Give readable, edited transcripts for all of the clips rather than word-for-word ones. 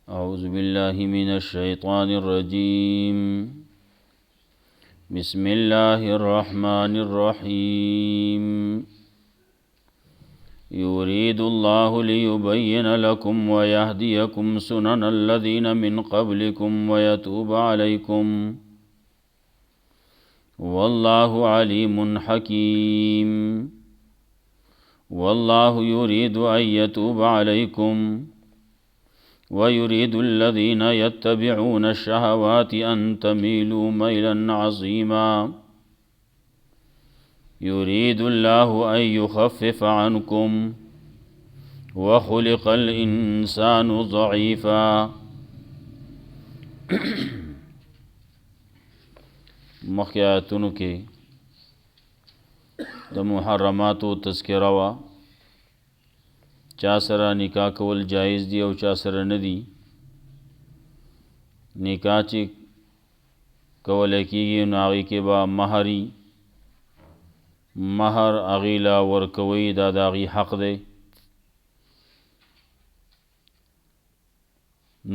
أعوذ بالله من الشيطان الرجيم بسم الله الرحمن الرحيم يريد الله ليبين لكم ويهديكم سنن الذين من قبلكم ويتوب عليكم والله عليم حكيم والله يريد أن يتوب عليكم ويريد الذين يتبعون الشهوات أن تميلوا ميلا عظيما يريد الله أن يخفف عنكم وخلق الإنسان ضعيفا مخیاتونو کې د محرماتو تذکره وا چا سره نکاح کول جایز دی او چا سره نه دی نکاح چې کولی کېږي نو هغې کې به مهر هغې له ورکوي دا د هغې حق دی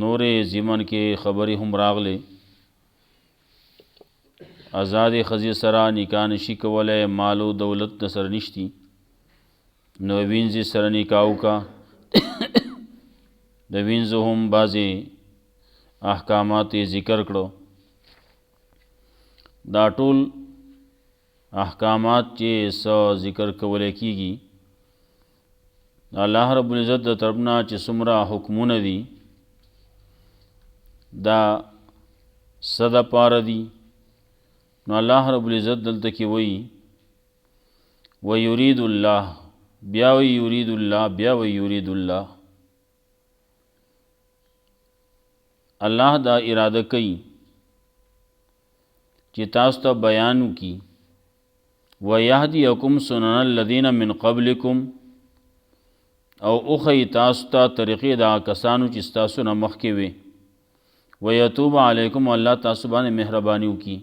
نورې ضمن کې خبرې هم راغلې آزادې ښځې سره نکاح نشي کولی مال او دولت د سره نشتی نو وینځې سره نکاح وکړه د وینځو هم بعضې احکامات یې ذکر کړو دا ټول احکامات چې څه ذکر کولی کېږي الله رب العزت د طرف نه چې څومره حکمونه دي دا څه دپاره دي نو الله رب العزت دلته کې وایي ویرید الله بیا وی یرید الله بیا وی یرید الله الله دا اراده کوي چې تاسو ته بیان وکړي ویهدیکم سنن الذین من قبلکم او اخی تاسو ته طریقې دا کسانو چې ستاسو نه مخکې وي ویتوب علیکم الله تاسو باندې مهرباني وکړي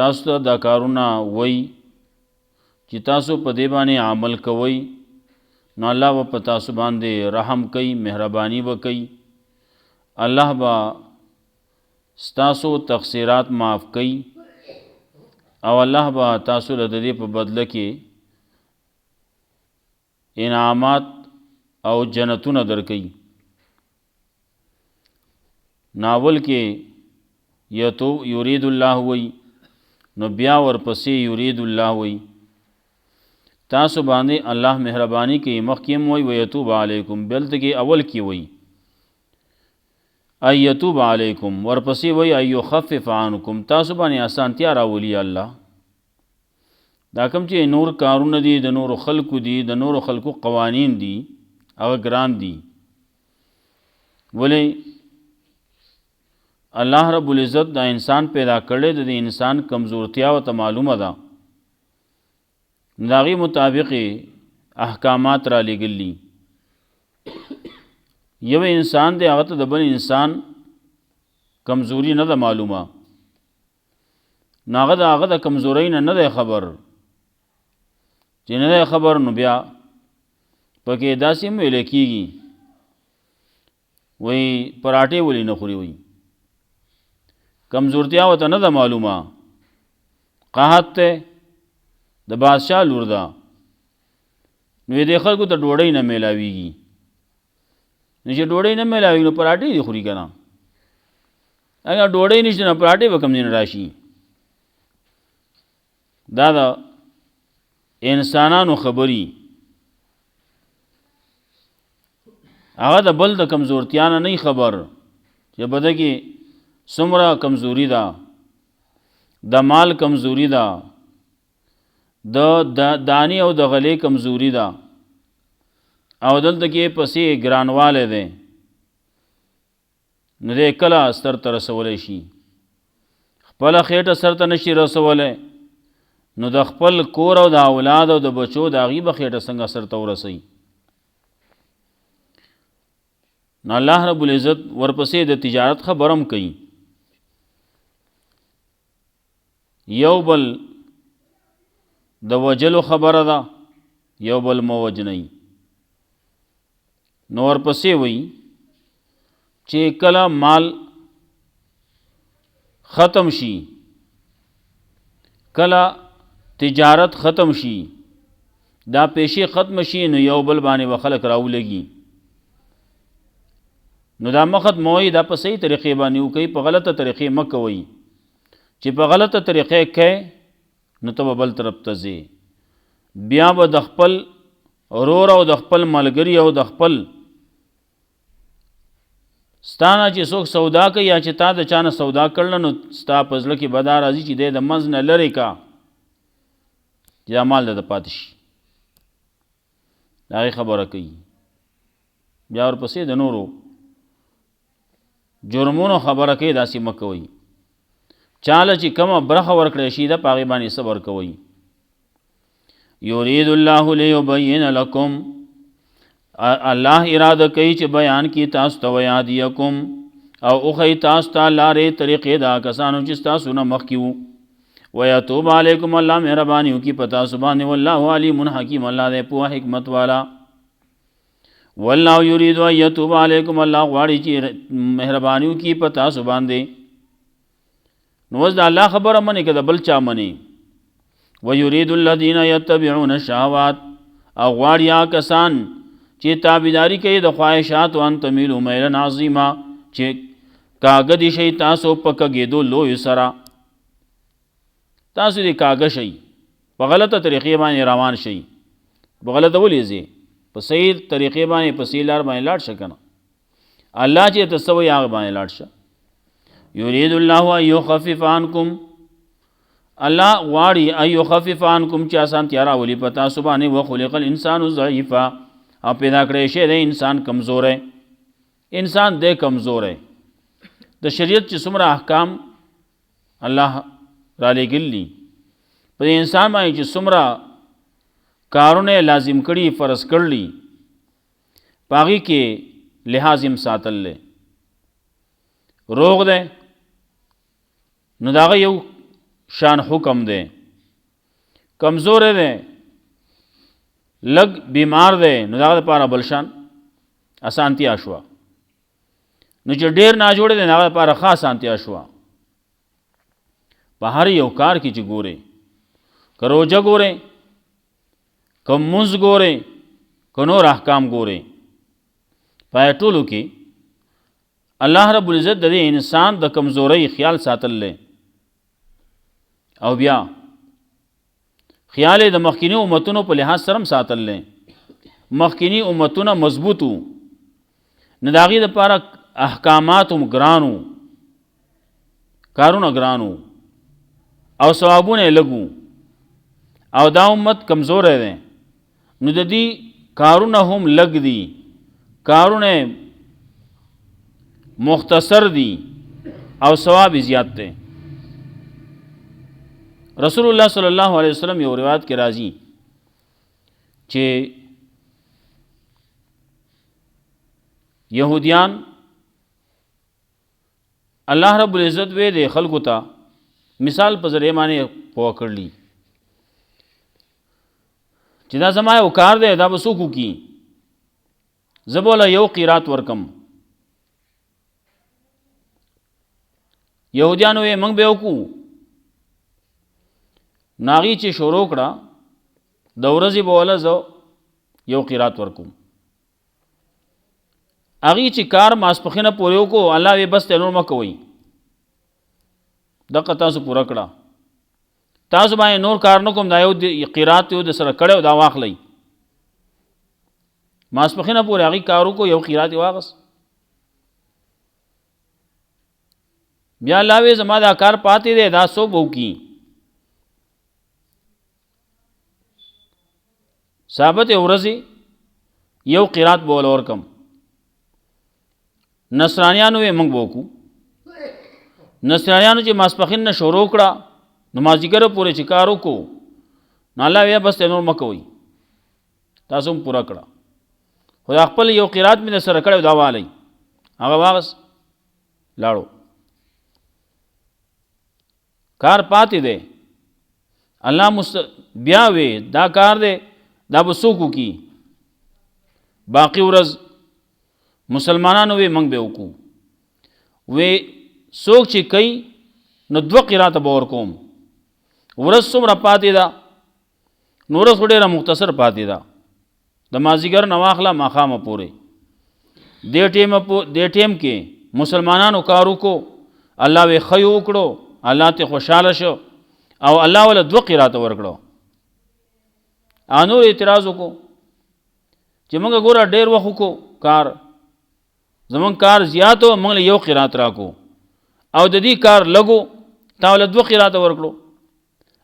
تاسو ته دا کارونه وی چې تاسو په دې باندې عمل کوئ نو الله به په تاسو باندې رحم کوي مهرباني به کوي الله به ستاسو تقصیرات معاف کوي او الله به تاسو له د دې په بدله کې انعامات او جنتونه درکوي ناول کې یرید الله وی نو بیا ورپسې یرید الله وی تاسو باندې الله مهرباني کوي مخکې هم وی ویتوب علیکم بلته کې اول کې وی ایتوب علیکم ورپسې وی ایخفف عنکم تاسو باندې اسانتیا راولي الله دا کوم چې نور کارونه دي د نورو خلقو دي د نورو خلقو قوانین دي هغه ګران دي ولی الله رب العزت دا انسان پیدا کړی د انسان کمزورتیا ورته معلومه ده داغي مطابق احکامات را لګلی یو انسان دی هغه ته د بل انسان کمزوری نه ده معلومه ناغه د هغه د کمزورۍ نه ده خبر چې نه ده خبر نو بیا پکې داسې هم ویل کېږي وی پراټې ولې نه خوري وی کمزورتیا ورته نه ده معلومه قحط ته د بادشاہ لور ده نو دې خلکو ته ډوډۍ نه میلاویږي نو چې ډوډۍ نه میلاویږي نو پراټې دې خوري که نه اگر ډوډۍ نشته نو پراټې به کوم ځای نه راشي دا د انسانانو خبري هغه د بل د کمزورتیا نه نه خبر چې بده کې څومره کمزوري ده د مال کمزوري ده د دانی او د غلې کمزوري ده او دلته کې پسې ګرانواله ده نو دې کله سر ته رسولی شي خپل خېټه سر ته نشي رسولی نو د خپل کور او د اولاد او د بچو د هغې به خېټه څنګه سر ته ورسوي نو الله رب العزت ورپسې د تجارت خبرم کوي یو بل د وجلو خبره ده یو بل مو وجنئ نور پسې وی چې کله مال ختم شي، کله تجارت ختم شي، دا پیشې ختم شي، نو یو بل باندې و خلک راولګي. نو دا مخت موي دا په صحیح طریقې باندې وکړي، په غلطه طریقې مه کوئ. چې په غلطه طریقې کوي نو ته به بل طرف ته ځې، بیا به د خپل ورور او د خپل ملګري او د خپل ستانه چې څوک سودا کوي یا چې تا د چا نه سودا کړله، نو ستا په زړه کې به دا راځي چې دی د منځ نه لرې کا چې دا مال د پاتې شي. د هغې خبره کوي. بیا ورپسې د نورو جرمونو خبره کوي، داسې مه کوئ. چاله چې کومه برخه ورکړی شي د په هغې باندې صبر کوئ. یرید الله لیبین لکم، الله اراده کوي چې بیان کی تاسو ته، ویهدیکم او اخی تاسو ته لارې طریقې دا کسانو چې ستاسو نه مخکې وو، ویتوب علیکم الله مهرباني وکړي په تاسو باندې، والله علیم حکیم، الله دی پوه حکمت والا. والله یرید ان یتوب علیکم، الله غواړي چې مهرباني وکړي په تاسو باندې. نو اوس د الله خبره منې که د بل چا منې. ویرید الذین یتبعون الشهوات، او غواړي هغه کسان چې تابعداري کوي د خواهشاتو، ان تمیلوا میلا عظیما، چې کاږه دي شئ تاسو په کږېدو لویو سره. تاسو دې کاږه شئ، په غلطه طریقې باندې روان شئ. په غلطه ولې ځې؟ په صحیح طریقې باندې په صحیح لار باندې لاړ شه که نه. الله چې ته څه وایي هغه باندې لاړ شه. یرید الله ان یخفف عنکم، الله غواړي ان یخفف عنکم چې اسانتیا راولي په تاسو باندې. وخلق الانسان ضعیفا، او پیدا کړی شی دی انسان کمزوری. انسان دی کمزوری. د شریعت چې څومره احکام الله را لېږلي، په انسان باندې چې څومره کارونه لازم کړي، فرض کړلي، په هغې کې لحاظ هم ساتل دی. روغ دی نو د هغه یو شان حکم دی، کمزور دی لږ بیمار دی نو د هغه دپاره بل شان اسانتیا شوه. نو چې ډېر ناجوړی دی نو هغه دپاره ښه اسانتیا شوه. په هر یو کار کې چې ګورې، که روژه ګورې، که مونځ ګورې، که نور احکام ګورې، په ټولو کې الله رب العزت د دې انسان د کمزورۍ خیال ساتل دی. او بیا خیال د مخکینی امتونو په لحاظ سره هم ساتل دی. مخکینی امتونه مضبوط وو، نو د هغې دپاره احکامات هم ګران وو، کارونه ګران وو، او ثوابونه یې لږ وو. او دا امت کمزوری دی نو د دې کارونه هم لږ دي، کارونه مختصر دی، او ثواب زیات دی. رسول الله صلی الله علیه وسلم یو روایت کې راځي چې یهودیان الله رب العزت وی دی خلکو ته مثال په ذریعه باندې پوه کړلی چې دا زما یو کار دی، دا به څوک وکړي؟ زه به یو قیرات ورکم. یهودیانو یې موږ به وکړو. نو هغې چې شروع کړه د ورځې به وله زه یو قیرات ورکوم. هغې چې کار ماسپښینه پورې وکړو، الله وی بس دی نور مه کوئ، دقه تاسو پوره کړه، تاسو باندې نور کار نه کوم، دا یو قیرات یو د سره کړی دا واخلئ. ماسپښینه پورې هغې کار وکړو، یو قیرات یې واغست. بیا الله وی زما دا کار پاتې دی، دا څوک به وکړي؟ ثابت ورځې یو قیرات به وله ورکم. نصرانیانو یې موږ به وکړو. نصرانیانو چې ماسپښین نه شروع کړه نو مازدیګره پورې چې کار وکړو، نو الله وی بس دی نور مه کوئ، تاسو هم پوره کړه. خو دا خپل یو قیرات مې د سره کړی دا والی، هغه واغست لاړو. کار پاتې دی. الله بیا وی دا کار دی، دا به څوک وکړي؟ باقي ورځ مسلمانانو وی موږ به وکړو. وی څوک چې کوي نو 2 قرات به ورکوم. ورځ څومره پاتې ده نو ورځ خو ډېره مختصر پاتې ده، د مازدیګر نه واخله ماښامه پورې. دې ټیم کې مسلمانانو کار وکړو، الله وی ښه وکړو، الله ته خوشحاله شو او الله ولا 2 قرات ورکړو. انور اعتراض وکړو چې موږ ګوره ډېر وخت وکړو کار، زمونږ کار زیات و، موږ له 1 قرات راکو او د دې کار لګو تا ول 2 قرات ورکړو.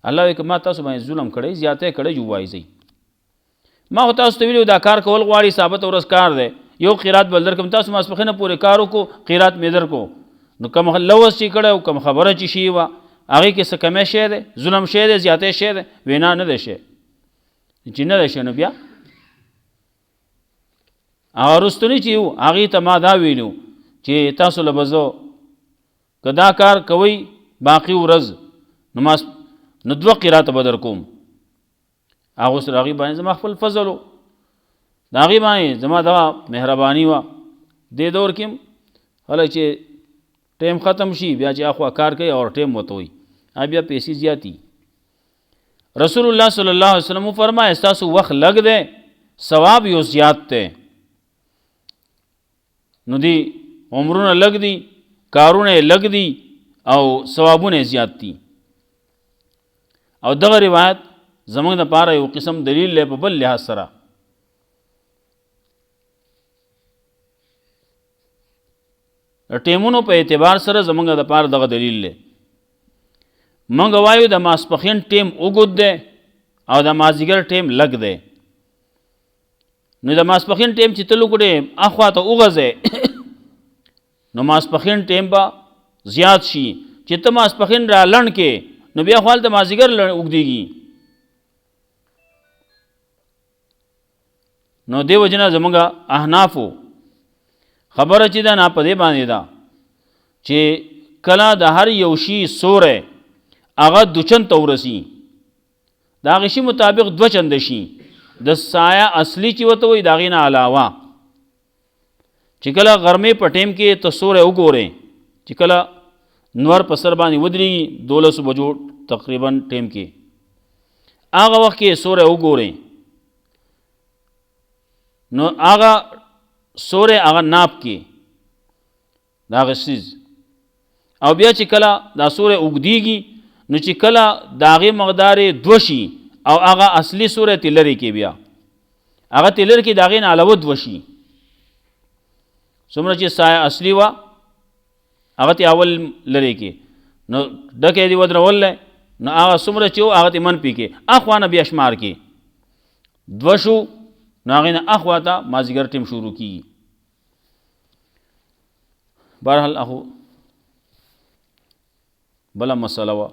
الله وی که ما تاسو باندې ظلم کړی، زیاته کړی، جو وایي ما خو تاسو ته ویلو دا کار کول غواړي، ثابت ورځ کار دی، 1 قرات بل درکم، تاسو ماسپخینه پورې کار وکړو، قرات مې درکو. نو کوم لوز چې کړی او کوم خبره چې شي وه هغې کې څه کمی شی دی، ظلم شی دی، زیاتی شی دی؟ وینا نه دی شی. چې نه دی شی نو بیا هغه رستنی چې و هغې ته ما دا ویلو چې تاسو له به زه که دا کار کوئ باقي ورځ نو 2 قرات به در کوم. هغه سره هغې باندې زما خپل فضل و، د هغې باندې زما دغه مهرباني وه. دې دور کې هله چې ټیم ختم شي بیا چې اخوا کار کوي او ټیم ورته وي بیا پیسې زیاتی. رسول الله صلی الله علیه وسلم فرمایي ستاسو وخت لږ دی، ثواب یو زیات دی. نو دی عمرونه لږ دي، کارونه لږ دي او ثوابونه زیات دي. او دغه روایت زمونږ دپاره یو قسم دلیل دی په بل لحاظ سره. ټیمونو په اعتبار سره زمونږ دپاره دغه دلیل دی. مونږ وایو د ماسپخین ټیم اوږد دی او د مازدیګر ټیم لږ دی. نو د ماسپخین ټیم چې ته لوګړې اخوا ته وغځې نو ماسپخین ټیم به زیات شي، چې ته ماسپخین را لنډ کې نو بیا خو هلته مازدیګر اوږدېږي. نو دې وجه نه زمونږ احنافو خبره چې ده نه په دې باندې ده چې کله د هر یو شي سوری هغه 2 چند ته ورسي، د هغې شي مطابق 2 چنده شي، د سایه اصلي چې ورته وایي د هغې نه علاوه. چې کله غرمې په ټیم کې ته سوری وګورې چې کله نور په سر باندې ودرېږي 12 بجو تقریبا ټیم کې، هغه وخت کې سوری وګورې نو هغه سوری هغه ناپ کې د هغه څیز، او بیا چې کله دا سوری اوږدېږي نو چې کله د هغې مقدار 2 شي او هغه اصلي سوری تې لرې کې، بیا هغه تې لرې کې د هغې نه علاوه 2 شي. څومره چې سایه اصلي وه هغه تې اول لرې کې، نو ډکی دې ودروللی نو هغه څومره چې و هغه تې منفي کې، اخوا نه بیا شمار کې 2 شو نو هغې نه اخوا ته مازدیګر ټیم شروع کېږي. بهرحال اخو بله مسله وه،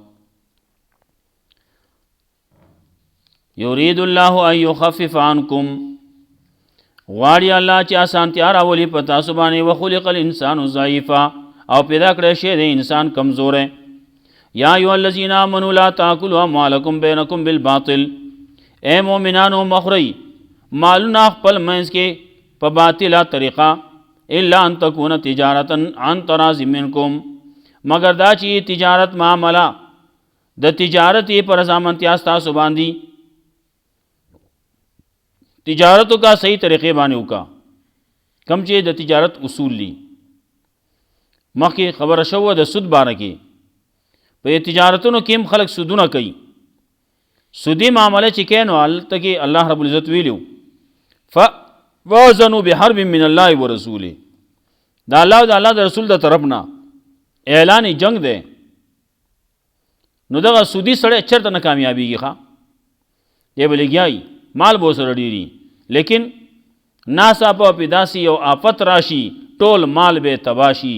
یرید الله ان یخفف عنکم، غواړي الله چې اسانتیا راولي په تاسو باندې. وخلق الانسان ضعیفا، او پیدا کړی شی دی انسان کمزوری. یا ایها الذین آمنوا لا تاکلوا اموالکم بینکم بالباطل، اے مؤمنانو مخورئ مالونه خپل منځ کې په باطله طریقه، الا ان تکون تجارتا عن تراض منکم، مگر دا چې تجارت معامله د تجارت یې پر رضامندتیا ستاسو باندې، تجارتو کا صحیح طریقې باندې وکا، کم چې د تجارت اصول لی. مخکې خبره شوه د سود باره کې، په تجارتونو کې هم خلک سودونه کوي، سودی معامله چې کوي نو هلته کې الله رب العزت ویلو فوازنوا بحرب من الله ورسوله، دا الله او د الله د رسول د طرف نه اعلان جنگ دی. نو دغه سودی سړی چېرته نه کامیابېږي، ښه دی به لګیایي مال به ورسره ډېري، لیکن ناڅاپه پې داسې یو آفت راشي ټول مال به تباه شي.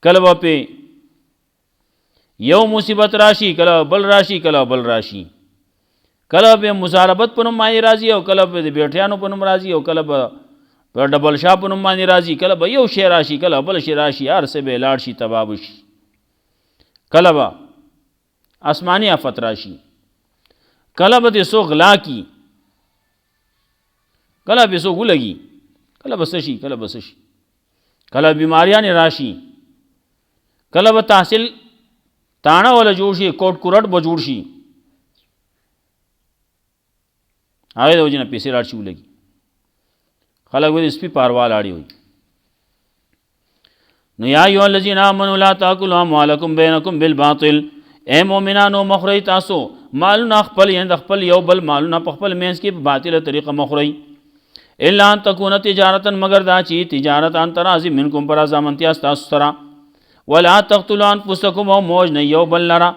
کله به پې یو مصیبت راشي، کله بل راشي، کله بل راشي، کله به مضاربت په نوم باندې راځي او کله به د بیټیانو په نوم راځي او کله به په ډبل شا په نوم باندې راځي، کله به یو شی راشي، کله بل شی راشي، هر څه به لاړ شي، تباه به شي. کله به آسماني آفت راشي، کله به دې څوک غلا کی، کله به څوک ولګي، کله به څه شي، کله به څه شي، کله بیماریانې راشي، کله به تحصیل تاڼه ولا جوړ شي کوټ کورټ به جوړ شي هغې د وجې نه پیسې لاړ شي ولګي خلک وایي د سپي پاروال اړې وي نو یا ایها الذین آمنوا لا تاکلوا اموالکم بینکم بالباطل اے مؤمنانو مخورئ تاسو مالونه خپل یعنې د خپل یو بل مالونه په خپل منځ کې په باطله طریقه مخورئ الا ان تکونه تجارتا مگر دا چې تجارت ان تراضی منکم پر رضامندیا ستاسو سره ولا تقتلوا انفسکم او موج نه یو بل لره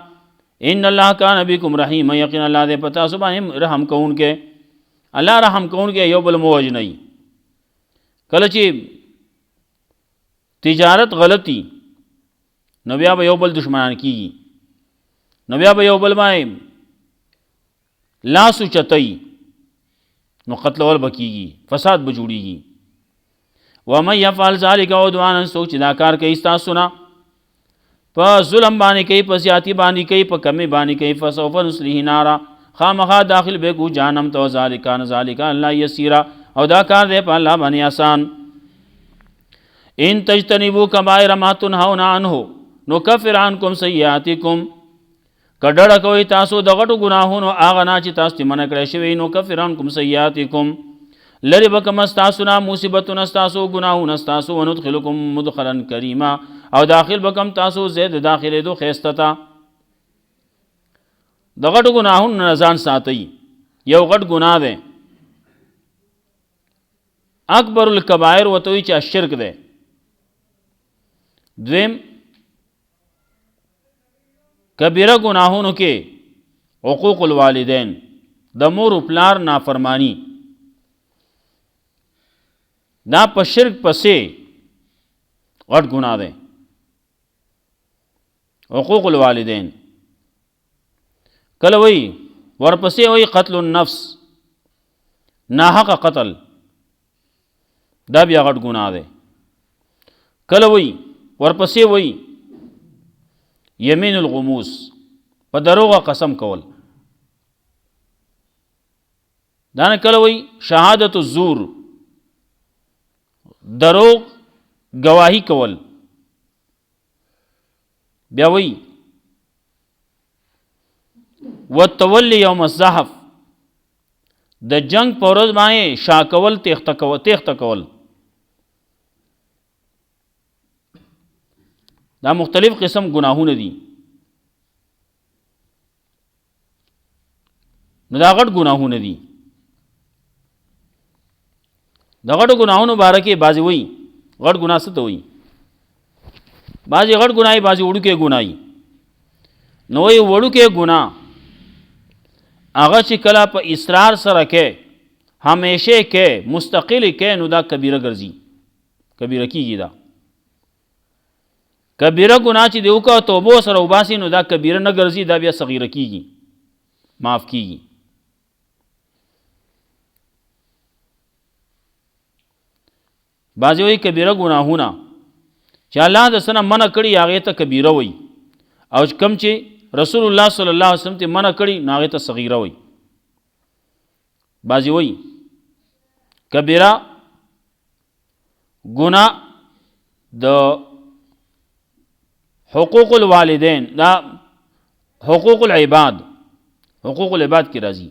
ان الله کان بكم رحیم یقینا الله دې پتا سو باندې رحم کوونکې الله رحم کوونکې یو بل موج نه کله چې تجارت غلطی نو بیا به یو بل دشمنان کیږي نو بیا به یو بل باندې لاس اوچتوي نو قتلول به کیږي فساد به جوړیږي ومن یفعل ذلک عدوانا څوک چې دا کار کوي ستاسو نه په ظلم باندې کوي په زیاتی باندې کوي په کمی باندې کوي فسوف نصلیه نارا خامخا داخل به کو جهنم ته ذالک الله یسیرا او دا کار دی په الله باندې آسان ان تجتنبوا کبائر ما تنهون عنه نکفر عنکم سیئاتکم کډړه کوي تاسو د غټو ګناهونو هغه نه چې تاسو ته منع کړی شوی نو کفر عنکم سیئاتکم لری بکم تاسو نه مصیبتونه تاسو ګناهونه تاسو وندخلکم مدخلا کریما او داخل بکم تاسو زید داخله دو خیسته تا د غټو ګناهونو نه ځان ساتي یو غټ ګناه ده اکبر الکبائر وتوی چې شرک ده دویم کبیره گناهونو کې حقوق الوالدین د مور و پلار نافرمانی دا په شرک پسې غټ ګناه ده حقوق الوالدین کله وی ورپسې وی قتل النفس ناحق قتل دا بیا غټ ګناه ده کله وی ورپسې وی یمین الغموس په دروغه قسم کول دا نه کله وی شهادت الزور دروغ گواهی کول بیا وی وتولی یوم الزحف د جنگ په ورځ باندې شا کول تیښته کول دا مختلف قسم گناهونه دي نو دا غټ گناهونه دي دا غټ گناهونو باره کې بعضې وایي غټ ګناه څه ته وایي بعضې غټ ګناه بعضې وړوکې ګناه نو وایي وړوکې ګناه هغه چې کله په اصرار سره کې همیشه کې مستقل کې نو دا کبیره ګرځي کبیره کیږي دا کبیره ګناه چې دی وکړه توبه سره وباسي نو دا کبیره نه ګرځي دا بیا صغیره کیږي معاف کیږي بعضې وایي کبیره ګناهونه چې الله د څه نه منع کړي هغې ته کبیره وایي او کم چې رسول الله صلی الله علیه وسلم ته منع کړي نو هغې ته صغیره وایي بعضې وایي کبیره ګناه د حقوق الوالدین دا حقوق العباد کې راځي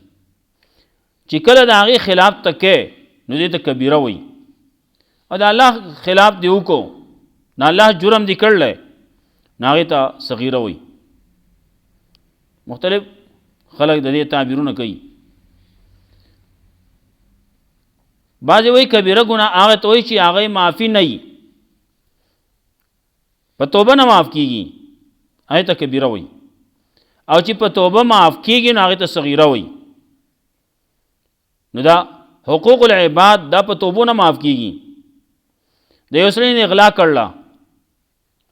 چې کله د هغې خلاف ته کې نو دې ته کبیره وایي او د الله خلاف دی وکړو نو الله جرم دی کړلی نو هغې ته صغیره وایي مختلف خلک د دې تعبیرونه کوي بعضې وایي کبیره ګناه هغه ته وایي چې هغه معافي نه وي په توبه نه معاف کیږي هغې ته کبیره وایي او چې په توبه معاف کیږي نو هغې ته صغیره وایي نو دا حقوق العباد دا په توبو نه معاف کیږي د یو سړي نه اغلا کړله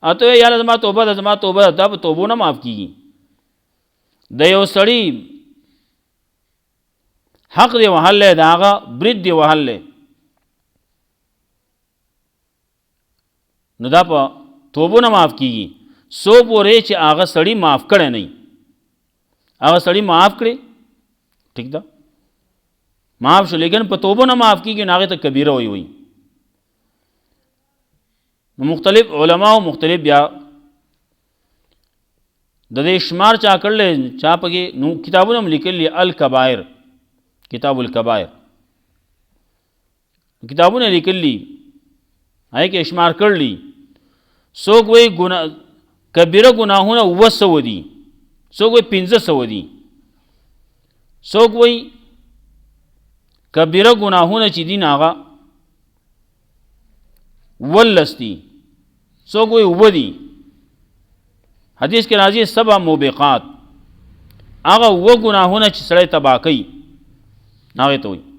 او ته یاره زما توبه ده زما توبه ده دا په توبو نه معاف کیږي د یو سړي حق دی وهلی د هغه برید دی وهلی نو دا په توبو نه معاف کیږي سو پورې چې هغه سړي معاف کړی نه هغه سړي معاف کړي ٹھیک ده معاف شو لیکن په توبو نه معاف کیږي نو هغې ته کبیره وایي مختلف علماء مختلف بیا د دې شمار چا کړل چا پکې نو کتابونه هم لیکلي الکبائر کتاب الکبائر کتابونه لیکلي هغه کې شمار کړلی څوک وایي کبیره ګناهونه 200 دي څوک وایي 1500 دي څوک وایي کبیره ګناهونه چې دي هغه 18 دي څوک وایي 9 دي حدیث کې راځي 7 موبقات هغه 9 ګناهونه چې سړی تباه کوي هغه ته وایي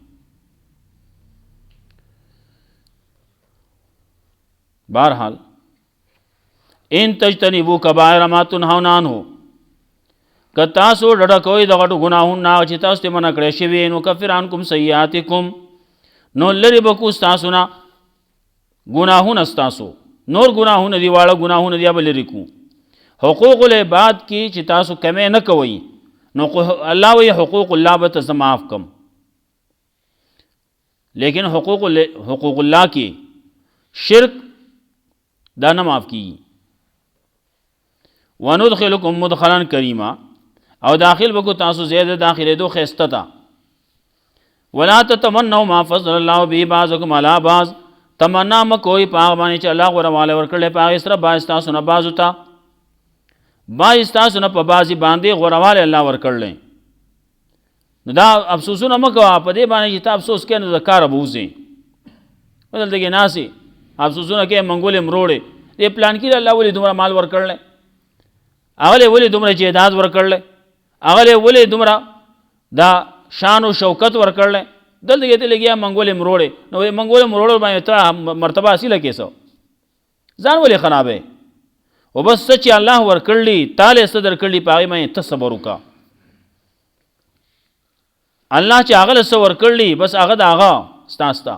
بہرحال ان تجتنبوا کبائر ما تنهون عنه که تاسو ډډه کوئ د غټو ګناهونو نه چې تاسو ته منع کړی شوي نو کفر عنکم سیئاتکم نو لرې به کړو ستاسو نه ګناهونه ستاسو نور ګناهونه دي واړه ګناهونه دي به لرې کړو حقوق العباد کې چې تاسو کمې نه کوئ نو الله وایي حقوق الله به ته زه معاف کم لیکن حقوق الله کې شرک دا نه معاف کیږي وندخلکم مدخلا کریما او داخل بکو تاسو زیاده داخله دو خسته تا ولا تتمنوا ما فضل الله به بعضکم علی بعض تمنا مکوئی پاغ باندې چې الله غوړواله ورکړل پاغ سره باز تاسو نه بازو تا باز تاسو نه په بازي باندې غوړواله الله ورکړل نو دا افسوسونه مکو په دې باندې چې تاسو افسوس کینې د کار بوزي بدل دغه ناسي افسوسونه کې منګولې مروړې دې پلان کې الله ولې دومره مال ورکړل هغه ولې دومره جیداد ورکړل هغه ولې دومره دا شان او شوکت ورکړل دلته کې ته لګیا منګولې مروړې نو منګولې مروړ باندې ته مرتبه حاصله کیسو ځان ولې خرابې او بس سچ الله ورکړلی تعالی صدر کړلی پای مې ته صبر وکا الله چې هغه له صبر کړلی بس هغه داغه ستاستا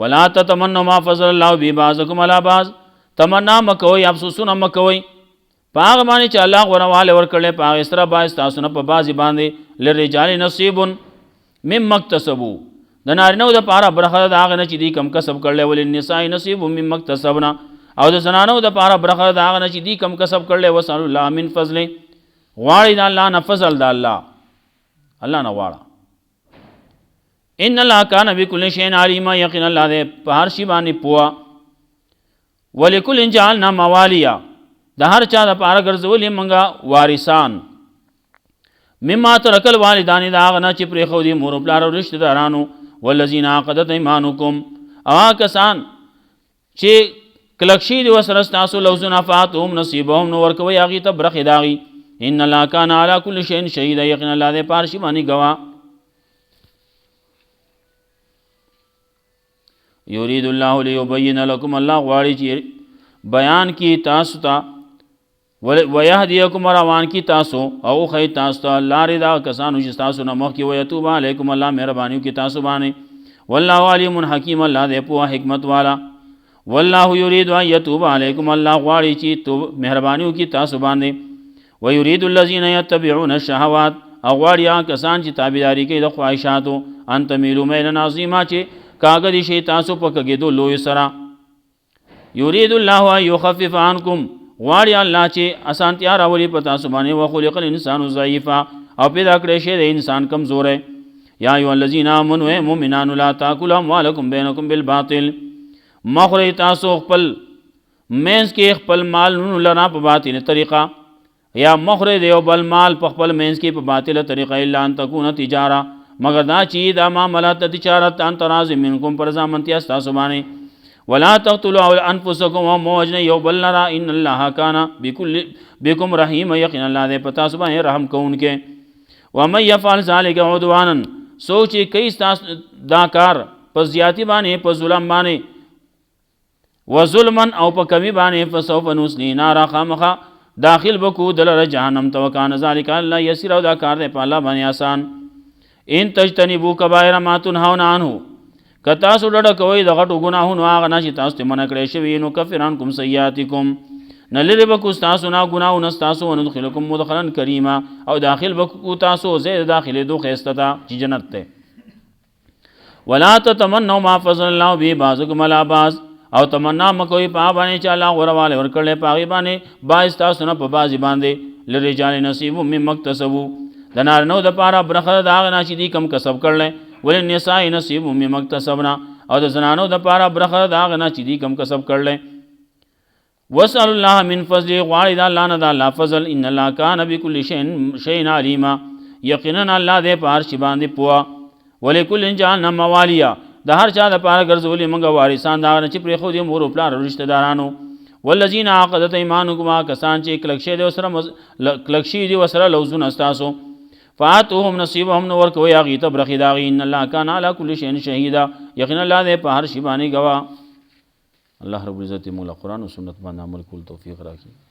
ولا تتمنوا ما فضل الله به بعضکم علی بعض تمنا مکوئ افسوسونه مکوئ پاغ باندې چې الله غوړواله ورکړل پاغ سره باز تاسو نه په بازي باندې لرجال نصیب مما اکتسبوا د نارینو د پاره برخه د هغه نه چې دی کم کسب کړل ول النساء نصیب مما اکتسبنا او د زنانو د پاره برخه د هغه نه چې دی کم کسب کړل وصلی الله من فضل غواړي د الله نه فضل د الله نه غواړه ان الله کان بكل شیء علیم یقین الله دې په هر شی باندې پوها ولکل جعلنا موالیا د هر چا د پاره ګرځولې منګه وارثان مما ترکل والدان دا غنا چې پرې خو دي مور پلار او رشتہ دارانو والذین عقدت ایمانکم او کسان چې کلکشي دی وسره تاسو لوزنا فاتهم نصیبهم نو ورکوي هغه ته برخه داغي ان الله کان علی کل شیء شهید یقین الله دې پارشي باندې گواه یرید الله لیبین لكم الله غواړي چې بیان کی تاسو ته ويهديكم روان کی تاسو او خی تاسو ته الله رضا کسانو چې تاسو نه مخ کې ويتوب علیکم الله مهرباني کی تاسو باندې والله علیم حکیم الله دې په حکمت والا والله یرید ان یتوب علیکم الله غواړي چې تو مهرباني کی تاسو باندې ويرید الذين يتبعون الشهوات او غواړي کسان چې تابعداري کوي د خواهشاتو ان تمیلوا میلا عظیما چې کاغذ شي تاسو په کېدو لوی سره یرید الله ان یخفف عنکم غواړي الله چې اسانتیا راولي په تاسو باندې وخلق الانسان ضعیفا او پیدا کړی شی د انسان کمزور یا ایها الذین آمنوا مؤمنان لا تاکلوا اموالکم بینکم بالباطل مخری تاسو خپل مینس کې خپل مال نو لرا په باطل طریقه یا مخری دیو بل مال په خپل مینس کې په باطل طریقه الا ان تکون تجاره مگر دا چې دا معاملات تجارت ان تراز منکم پر ضمانتیا تاسو باندې ولا تقتلوا انفسكم وموجن يوبل لرا ان الله كان بكم رحيم يقين الله دې پتا سبحانه رحم کوونکې ومن يفعل ذلك عدوانا سوچ کئی دا کار په زیاتی باندې په ظلم باندې وظلما او په کمی باندې فسوف نسلی نار خامخه داخل بکو دلر جهنم توکان ذلك الله يسير او دا کار دې په الله باندې آسان ان تجتنبوا كبائر ما تنهون عنه کتاسو ډډه کوي د غټو ګناهونو هغه نه چې تاسو ته منع کړی شوي نو کفران کوم سیئاتکم نه لرې به کو تاسو نه ګناهونه ستاسو وندخلکم مدخلا کریما او داخل به کو تاسو زید داخلې دو ښایسته ته چې جنت ته ولا تتمنوا ما فضل الله به بعضکم علی بعض او تمنا مکوئ په باندې چې الله غورواله ورکړل په هغې باندې باعث تاسو نه په بعضې باندې لرجال نصیب مما اکتسبوا د نارینهو دپاره برخه د هغه نه چې دوی کم کسب کړلی وللنساء نصیب مما اکتسبنا او د زنانو دپاره برخه د هغه نه چې دوی کم کسب کړلی واسأل الله من فضل غواړي د الله نه د الله فضل ان الله کان بكل شیء علیما یقینا الله دې په هر شي باندې پوهه ولکل جعلنا موالیا د هر چا دپاره ګرځولي موږ وارثان د هغه نه چې پرېښودي مور و پلار او رشته دارانو والذین عقدت ایمانکم کسان چې کلک شوي دي ورسره لوزونه ستاسو فآتوهم نصیبهم نو ورکوئ هغې ته برخې د هغې ان الله کان علی کل شیء شهیدا یقینا الله دې په هر شي باندې ګواه الله رب العزت موږ له قرآن و سنت باندې عمل کول توفیق راکړي